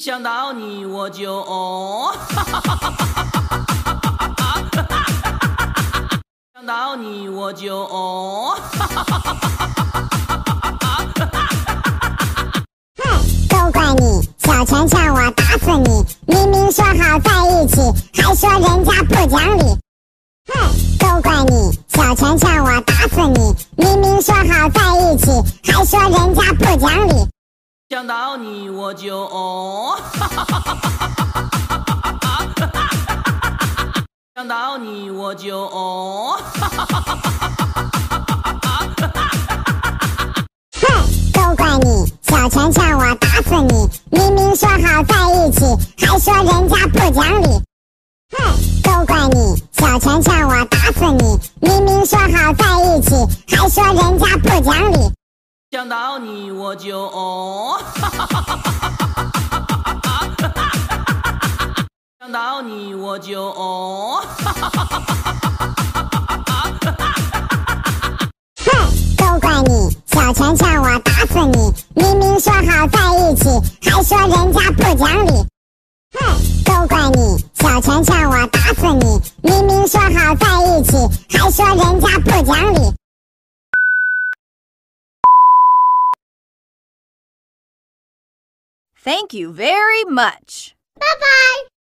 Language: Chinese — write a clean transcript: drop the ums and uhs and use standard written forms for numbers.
想到你我就想到你我就都怪你，小拳拳我打死你！明明说好在一起，还说人家不讲理。都怪你，小拳拳我打死你！明明说好在一起，还说人家不讲理。想到你我就想到你我就都怪你，小拳拳我打死你！明明说好在一起，还说人家不讲理。都怪你，小拳拳我打死你！明明说好在一起，还说人家不讲理。想到你我就想到你我就都怪你，小拳拳我打死你！明明说好在一起，还说人家不讲理。都怪你，小拳拳我打死你！明明说好在一起，还说人家不讲理。Thank you very much. Bye bye.